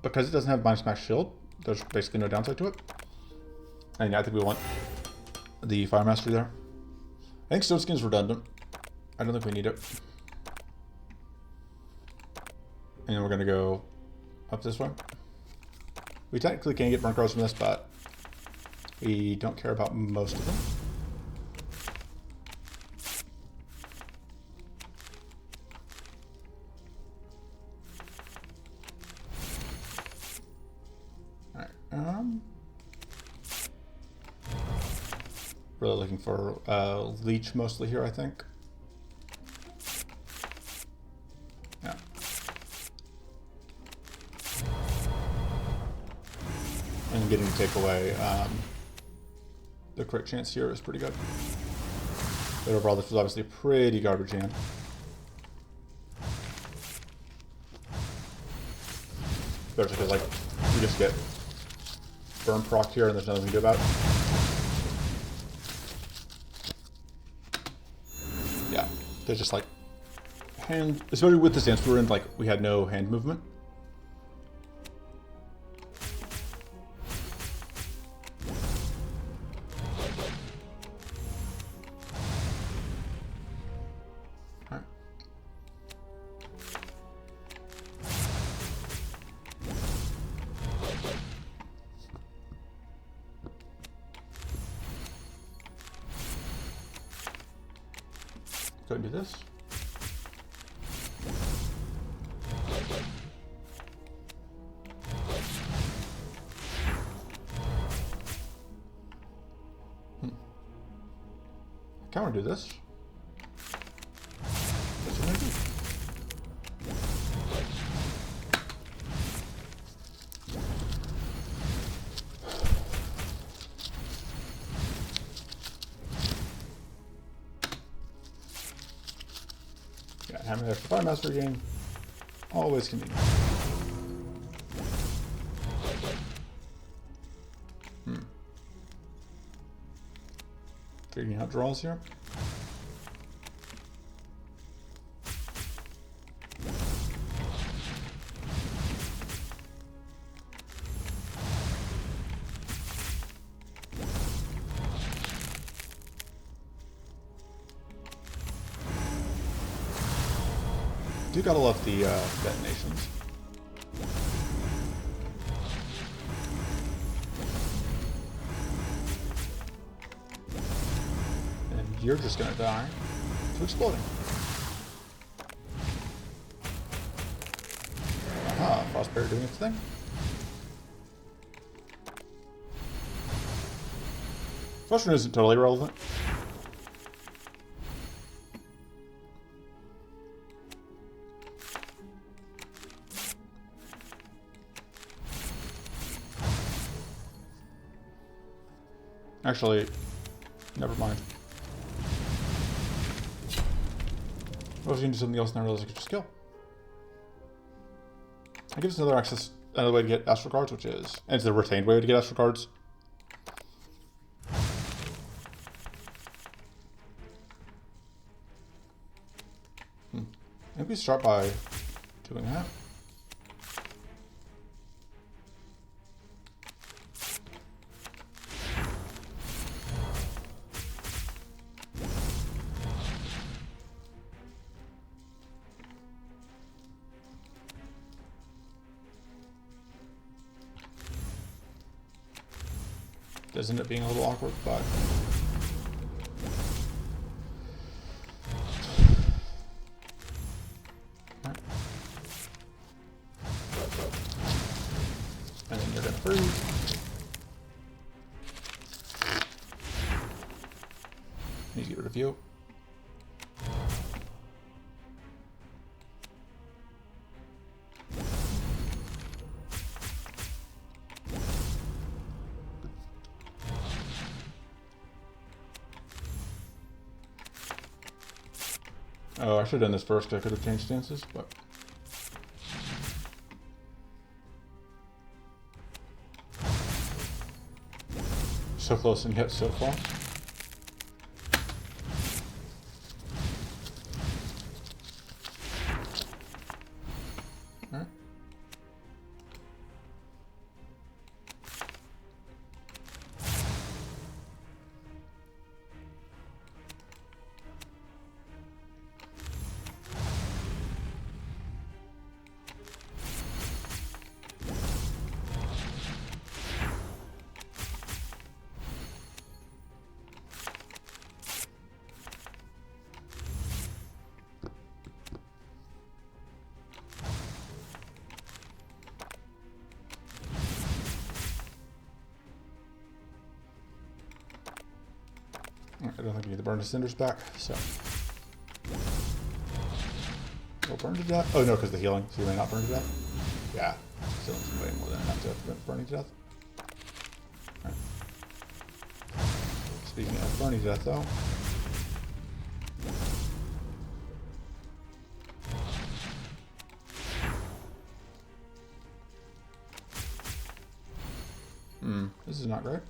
because it doesn't have minus max shield, there's basically no downside to it. And yeah, I think we want the Fire Mastery there. I think Stone Skin's redundant. I don't think we need it. And then we're gonna go up this way. We technically can get burn cards from this, but we don't care about most of them. Alright, Really looking for leech mostly here, I think. Yeah. And getting to take away the crit chance here is pretty good. But overall, this was obviously a pretty garbage hand. Especially because, like, you just get burn proc here and there's nothing we can do about it. Yeah, there's just, like, hand... Especially with the stance we were in, like, we had no hand movement. Go and do this. I kind of want to do this. That's what I do. Yeah, having an extra fire master game, always convenient. Figuring out draws here. Do gotta love the detonations. And you're just gonna die to exploding. Aha, Frostbear doing its thing. Question isn't totally relevant. Actually, never mind. I was going to do something else and I realized I could just kill. I give us another way to get astral cards, which is, and it's the retained way to get astral cards. Maybe we start by doing that. Does end up being a little awkward, but and then you're gonna freeze. Need to get rid of you. Oh, I should have done this first because I could have changed stances, but... So close and yet so far. Alright. I don't think we need to burn the cinders back, so. We'll burn to death. Oh no, because the healing, so you may not burn to death. Yeah, healing's way more than enough to prevent burning to death. Right. Speaking of burning to death, though. This is not great.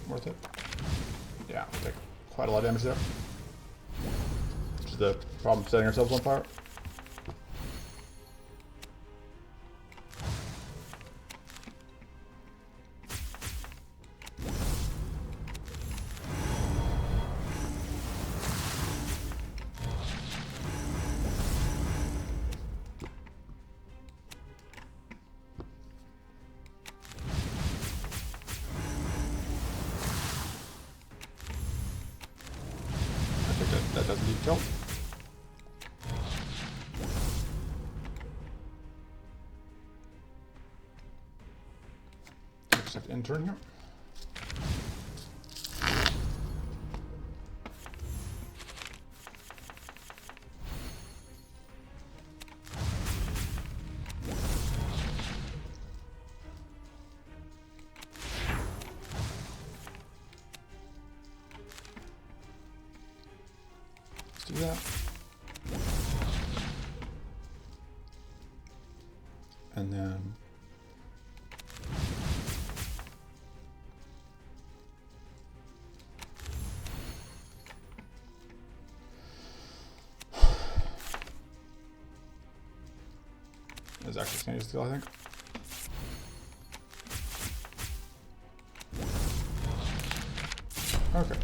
Worth it? Yeah, we'll take quite a lot of damage there. Which is the problem setting ourselves on fire. That doesn't need kill. Looks like an intern here. Do that. And then there's actually standing still, I think. Okay.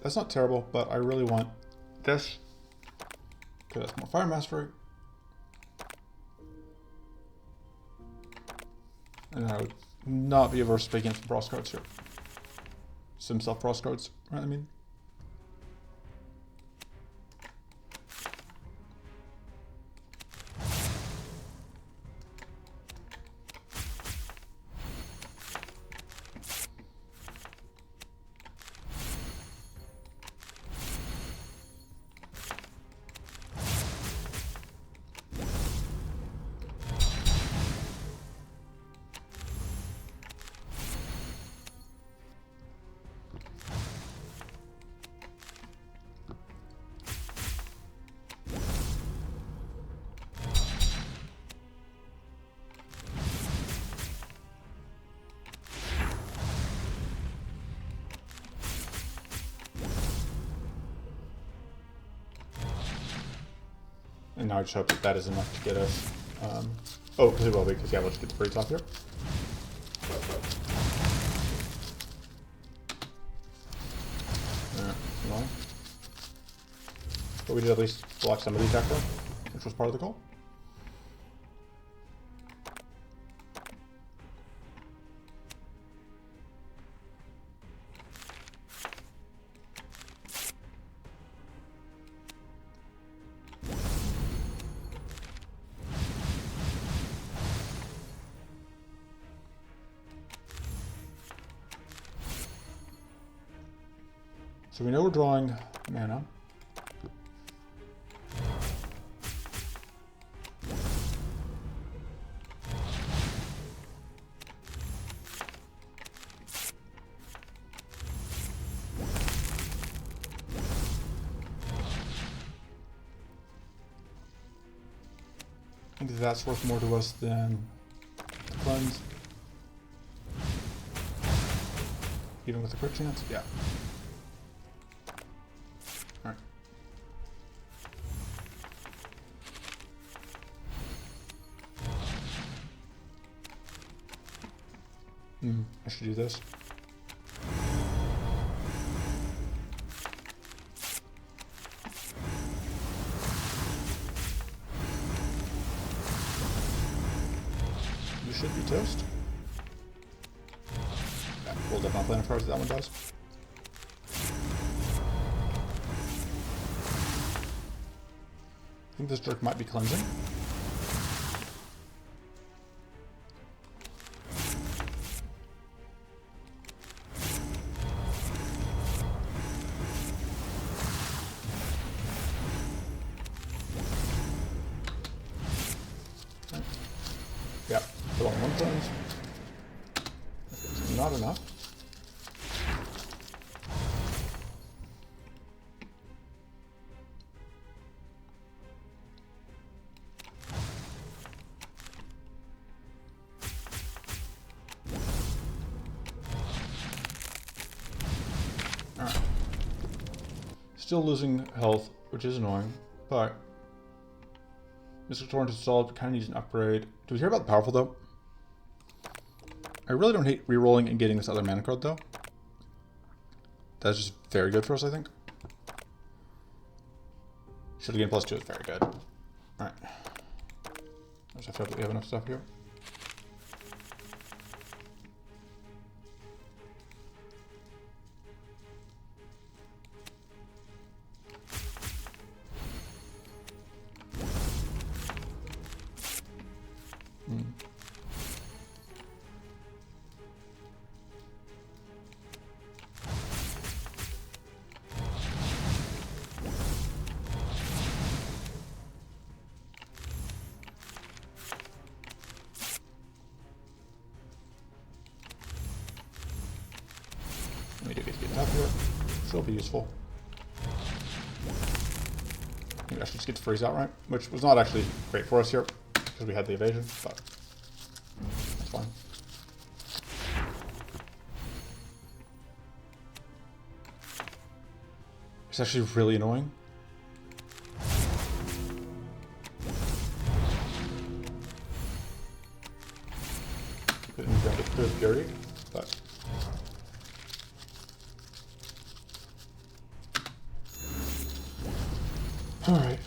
That's not terrible, but I really want this, because that's more fire mastery. And I would not be averse to picking some frost codes here. Some self-frost codes, right? I mean. And now I just hope that that is enough to get us. Oh, because it will be, because yeah, we'll just get the breeds off here. Annoying. But we did at least block some of the attack though, which was part of the goal. So we know we're drawing mana. I think that's worth more to us than the cleanse. Even with the crit chance? Yeah. Alright. I should do this. You should be toast. plan of cards that one does. I think this jerk might be cleansing. Yeah, put on one cleanse. It's not enough. Alright. Still losing health, which is annoying, but Mystic Torrent installed, kind of needs an upgrade. Do we hear about the powerful though? I really don't hate rerolling and getting this other mana card though. That's just very good for us, I think. Should have gained +2 is very good. Alright. I feel like we have enough stuff here. We do get to get top here. She'll be useful. Maybe I should just get to freeze outright, which was not actually great for us here because we had the evasion, but that's fine. It's actually really annoying. Couldn't even get through Fury, but all right.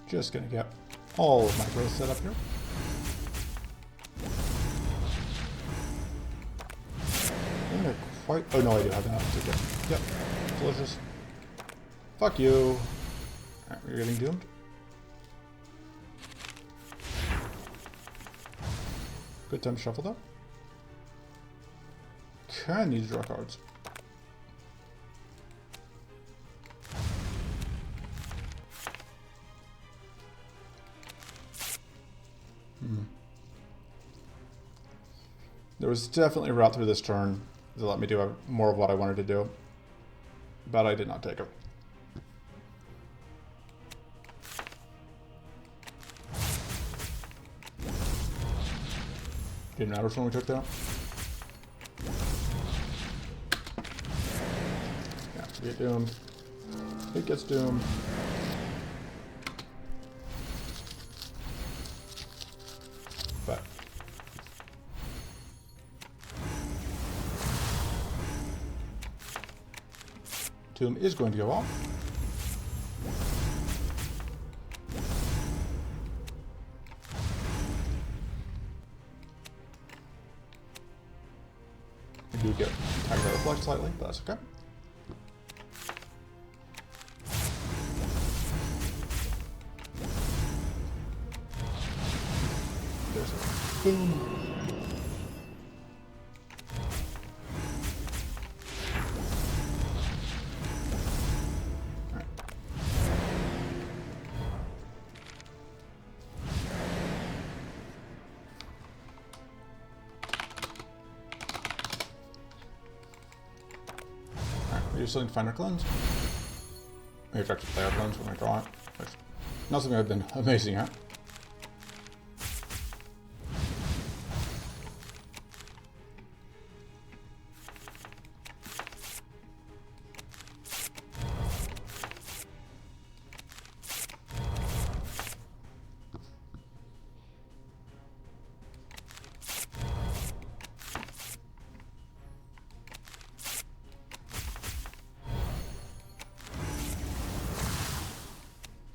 Just gonna get all of my growth set up here. I'm gonna quite. Oh no, I do have enough to get. Yep, delicious. Fuck you. Alright, we're getting doomed. Good time to shuffle though. Kinda need to draw cards. There was definitely a route through this turn that let me do more of what I wanted to do, but I did not take it. Didn't matter which one we took that. Yeah, we get doomed. It gets doomed. But Tomb is going to go off. We do get Tiger Reflect slightly, but that's okay. There's a boom. We just need to find our cleanse. We have to play our cleanse when we draw it. Not something I've been amazing at.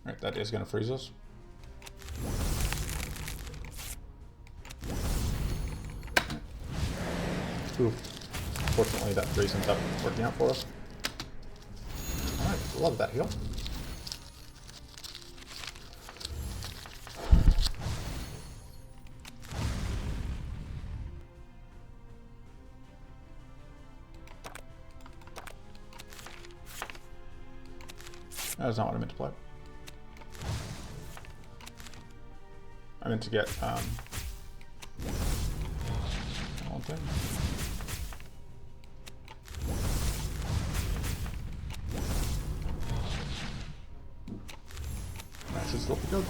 Alright, that is going to freeze us. Ooh. Fortunately, that freeze ends up working out for us. Alright, love that heal. That's not what I meant to play. I meant to get one thing. That should still be good.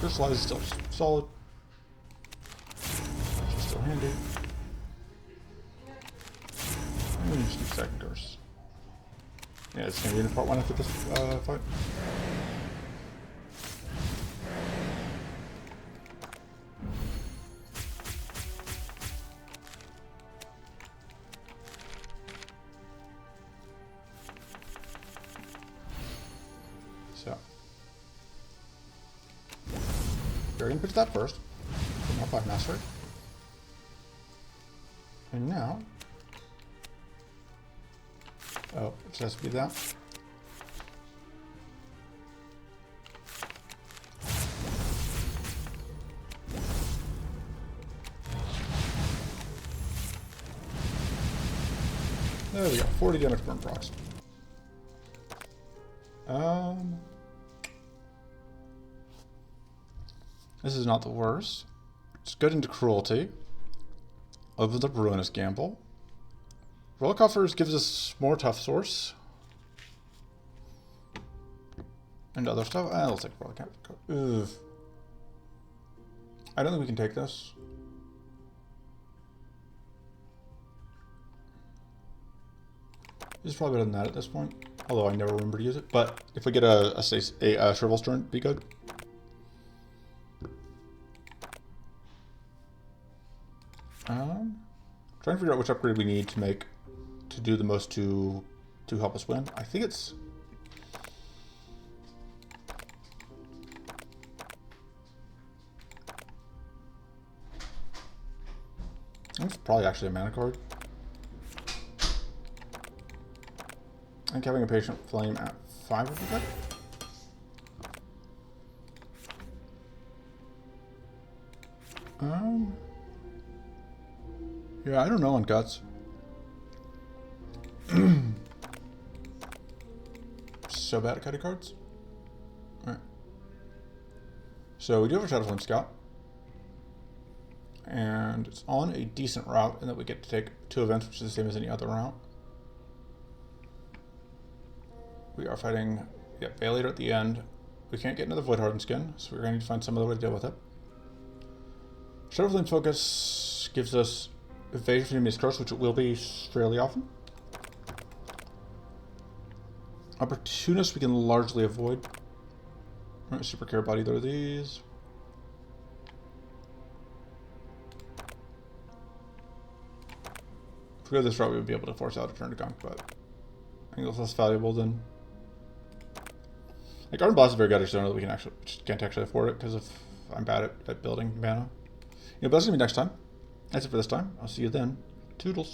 This slide is still solid. Which is still handy. And just keep second course. Yeah, it's gonna be in part 1 after this fight. So. We're going to pitch that first. More 5 mastery. And now. Oh, it just has to be that. There we go. 40 damage burn procs. This is not the worst. It's good into cruelty. Over the ruinous gamble. Roll coffers gives us more tough source. And other stuff. I'll take roll cap. Ugh. I don't think we can take this. This is probably better than that at this point. Although I never remember to use it. But if we get a Shrivel's turn, it'd be good. Trying to figure out which upgrade we need to make to do the most to help us win. I think it's probably actually a mana card. I think having a Patient Flame at 5 would be good. Yeah, I don't know on Guts. So bad at cutting cards. Alright. So we do have a Shadow Flame Scout. And it's on a decent route in that we get to take 2 events, which is the same as any other route. We are fighting Baelator at the end. We can't get another Void Hardened Skin, so we're going to need to find some other way to deal with it. Shadow Flame Focus gives us evasion from enemy's curse, which it will be fairly often. Opportunist we can largely avoid. I don't super care about either of these. If we go this route, we would be able to force out a turn to gunk, but I think it's less valuable than. Like, Ardent Blast is very good, I just don't know that we can actually, just can't actually afford it because I'm bad at building mana. Yeah, but that's gonna be next time. That's it for this time. I'll see you then. Toodles.